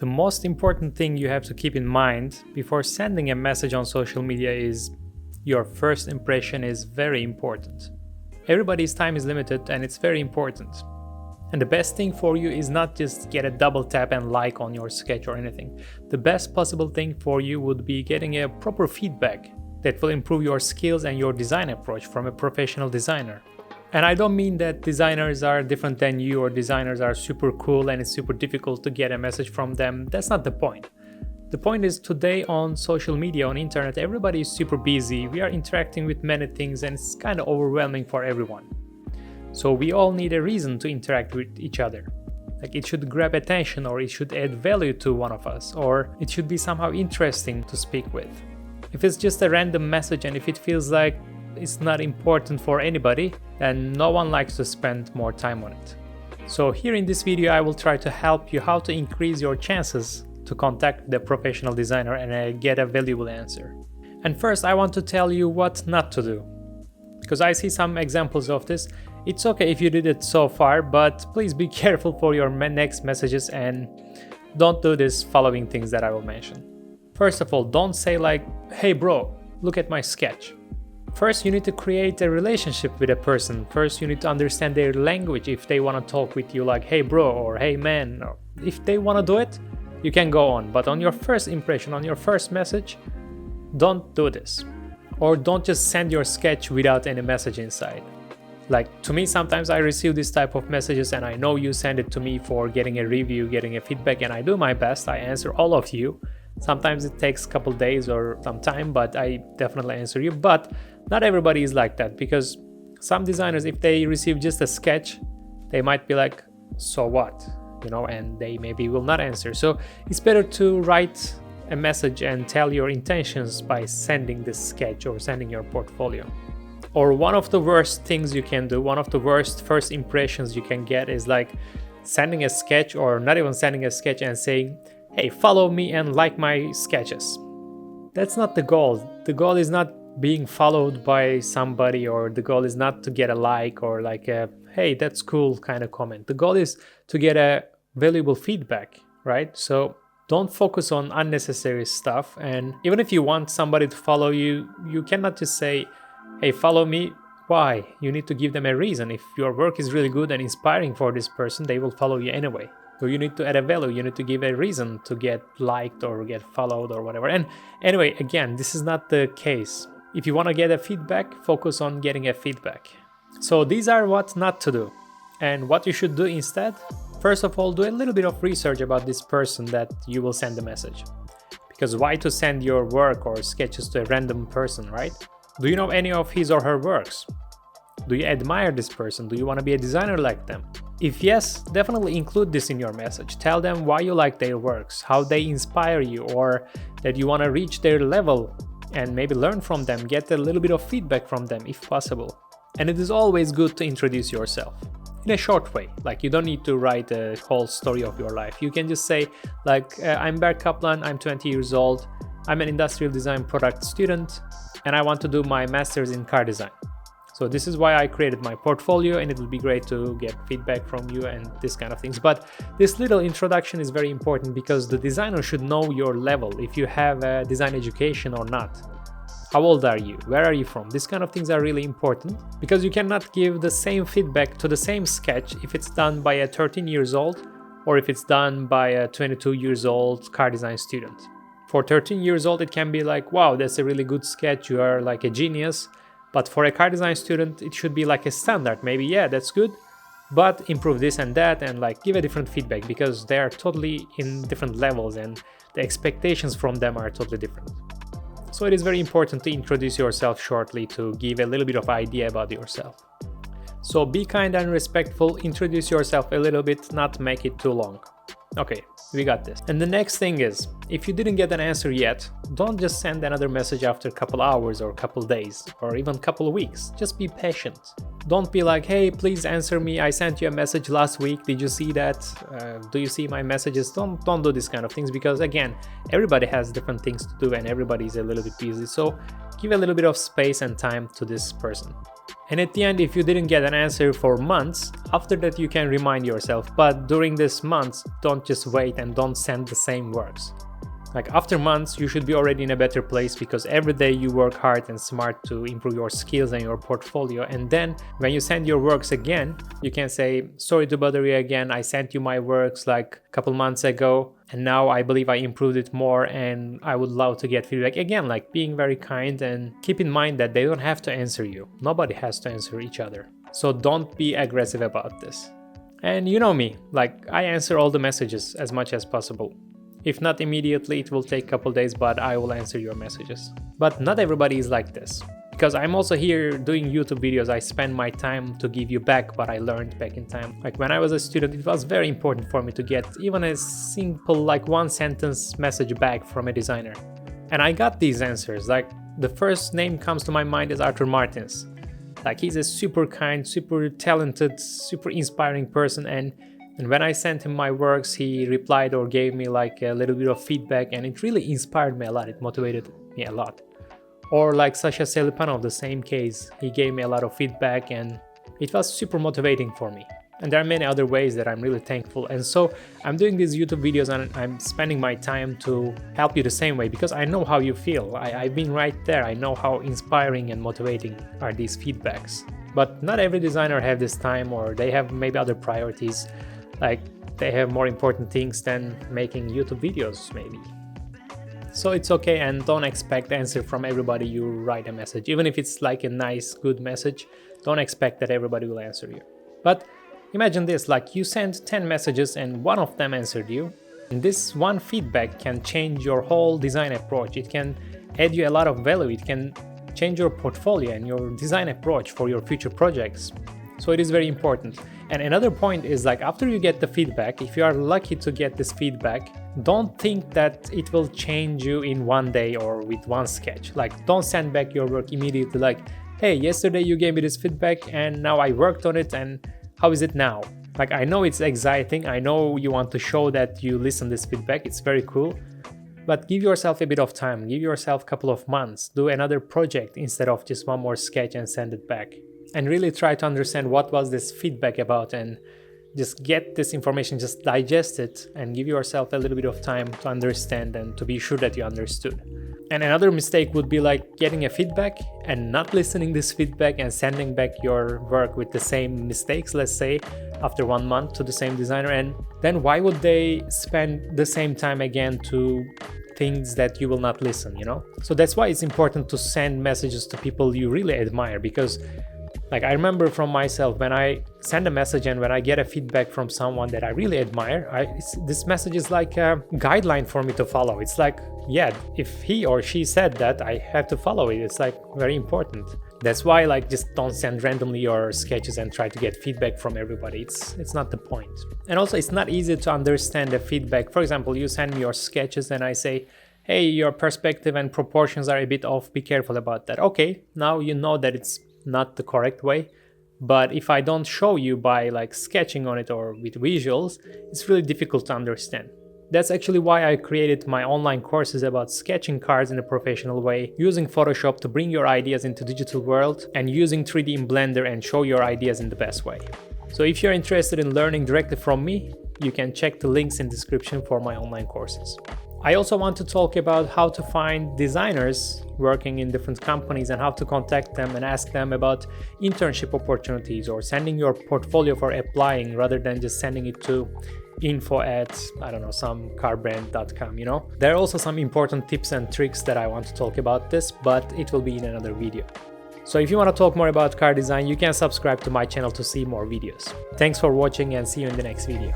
The most important thing you have to keep in mind before sending a message on social media is your first impression is very important. Everybody's time is limited and it's very important. And the best thing for you is not just get a double tap and like on your sketch or anything. The best possible thing for you would be getting a proper feedback that will improve your skills and your design approach from a professional designer. And I don't mean that designers are different than you or designers are super cool and it's super difficult to get a message from them. That's not the point. The point is today on social media, on internet, everybody is super busy. We are interacting with many things and it's kind of overwhelming for everyone. So we all need a reason to interact with each other. Like it should grab attention or it should add value to one of us or it should be somehow interesting to speak with. If it's just a random message and if it feels like it's not important for anybody, then no one likes to spend more time on it. So here in this video I will try to help you how to increase your chances to contact the professional designer and get a valuable answer. And first I want to tell you what not to do. Because I see some examples of this. It's okay if you did it so far, but please be careful for your next messages and don't do this following things that I will mention. First of all, don't say like, hey bro, look at my sketch. First, you need to create a relationship with a person. First, you need to understand their language if they want to talk with you like, hey bro, or hey man. Or if they want to do it, you can go on. But on your first impression, on your first message, don't do this. Or don't just send your sketch without any message inside. Like to me, sometimes I receive this type of messages and I know you send it to me for getting a review, getting a feedback, and I do my best. I answer all of you. Sometimes it takes a couple days or some time, but I definitely answer you. But not everybody is like that because some designers, if they receive just a sketch, they might be like, so what? And they maybe will not answer. So it's better to write a message and tell your intentions by sending this sketch or sending your portfolio. Or one of the worst things you can do, one of the worst first impressions you can get is like sending a sketch or not even sending a sketch and saying, hey, follow me and like my sketches. That's not the goal. The goal is not being followed by somebody, or the goal is not to get a like or like a, hey, that's cool kind of comment. The goal is to get a valuable feedback, right? So don't focus on unnecessary stuff. And even if you want somebody to follow you, you cannot just say, hey, follow me. Why? You need to give them a reason. If your work is really good and inspiring for this person, they will follow you anyway. So you need to add a value. You need to give a reason to get liked or get followed or whatever. And anyway, again, this is not the case. If you want to get a feedback, focus on getting a feedback. So these are what not to do. And what you should do instead, first of all, do a little bit of research about this person that you will send the message. Because why to send your work or sketches to a random person, right? Do you know any of his or her works? Do you admire this person? Do you want to be a designer like them? If yes, definitely include this in your message. Tell them why you like their works, how they inspire you, or that you want to reach their level and maybe learn from them, get a little bit of feedback from them if possible. And it is always good to introduce yourself in a short way. Like you don't need to write a whole story of your life. You can just say like, I'm Berk Kaplan, I'm 20 years old, I'm an industrial design product student, and I want to do my master's in car design. So this is why I created my portfolio, and it will be great to get feedback from you and this kind of things. But this little introduction is very important because the designer should know your level, if you have a design education or not. How old are you? Where are you from? These kind of things are really important because you cannot give the same feedback to the same sketch if it's done by a 13 years old or if it's done by a 22 years old car design student. For 13 years old, it can be like, wow, that's a really good sketch. You are like a genius. But for a car design student, it should be like a standard. Maybe, yeah, that's good, but improve this and that and like give a different feedback because they are totally in different levels and the expectations from them are totally different. So it is very important to introduce yourself shortly to give a little bit of idea about yourself. So be kind and respectful, introduce yourself a little bit, not make it too long. Okay, we got this. And the next thing is, if you didn't get an answer yet, don't just send another message after a couple hours or a couple days or even a couple weeks. Just be patient. Don't be like, hey, please answer me. I sent you a message last week. Did you see that? Do you see my messages? Don't do these kind of things because again, everybody has different things to do and everybody is a little bit busy. So give a little bit of space and time to this person. And at the end, if you didn't get an answer for months, after that you can remind yourself, but during this months, don't just wait and don't send the same works. Like after months, you should be already in a better place because every day you work hard and smart to improve your skills and your portfolio. And then when you send your works again, you can say, sorry to bother you again. I sent you my works like a couple months ago and now I believe I improved it more and I would love to get feedback. Again, like being very kind, and keep in mind that they don't have to answer you. Nobody has to answer each other. So don't be aggressive about this. And you know me, like I answer all the messages as much as possible. If not immediately, it will take a couple days, but I will answer your messages. But not everybody is like this. Because I'm also here doing YouTube videos, I spend my time to give you back what I learned back in time. Like when I was a student, it was very important for me to get even a simple like one sentence message back from a designer. And I got these answers. Like the first name comes to my mind is Arthur Martins. Like he's a super kind, super talented, super inspiring person, and when I sent him my works, he replied or gave me like a little bit of feedback, and it really inspired me a lot. It motivated me a lot. Or like Sasha Selipanov, the same case. He gave me a lot of feedback and it was super motivating for me. And there are many other ways that I'm really thankful. And so I'm doing these YouTube videos and I'm spending my time to help you the same way because I know how you feel. I've been right there. I know how inspiring and motivating are these feedbacks. But not every designer have this time, or they have maybe other priorities. Like they have more important things than making YouTube videos maybe. So it's okay, and don't expect answer from everybody you write a message. Even if it's like a nice, good message, don't expect that everybody will answer you. But imagine this, like you sent 10 messages and one of them answered you. And this one feedback can change your whole design approach. It can add you a lot of value. It can change your portfolio and your design approach for your future projects. So it is very important. And another point is like after you get the feedback, if you are lucky to get this feedback, don't think that it will change you in one day or with one sketch. Like don't send back your work immediately like, hey, yesterday you gave me this feedback and now I worked on it and how is it now? Like I know it's exciting, I know you want to show that you listen to this feedback, it's very cool. But give yourself a bit of time, give yourself a couple of months, do another project instead of just one more sketch and send it back. And really try to understand what was this feedback about and just get this information, just digest it and give yourself a little bit of time to understand and to be sure that you understood. And another mistake would be like getting a feedback and not listening this feedback and sending back your work with the same mistakes, let's say, after 1 month to the same designer. And then why would they spend the same time again to things that you will not listen, you know? So that's why it's important to send messages to people you really admire, because like I remember from myself, when I send a message and when I get a feedback from someone that I really admire, this message is like a guideline for me to follow. It's like, yeah, if he or she said that, I have to follow it. It's like very important. That's why like just don't send randomly your sketches and try to get feedback from everybody. It's not the point. And also it's not easy to understand the feedback. For example, you send me your sketches and I say, hey, your perspective and proportions are a bit off. Be careful about that. Okay, now you know that it's not the correct way, but if I don't show you by like sketching on it or with visuals, it's really difficult to understand. That's actually why I created my online courses about sketching cards in a professional way, using Photoshop to bring your ideas into digital world, and using 3D in Blender and show your ideas in the best way. So if you're interested in learning directly from me, you can check the links in the description for my online courses. I also want to talk about how to find designers working in different companies and how to contact them and ask them about internship opportunities or sending your portfolio for applying rather than just sending it to info@some carbrand.com, you know. There are also some important tips and tricks that I want to talk about this, but it will be in another video. So if you want to talk more about car design, you can subscribe to my channel to see more videos. Thanks for watching and see you in the next video.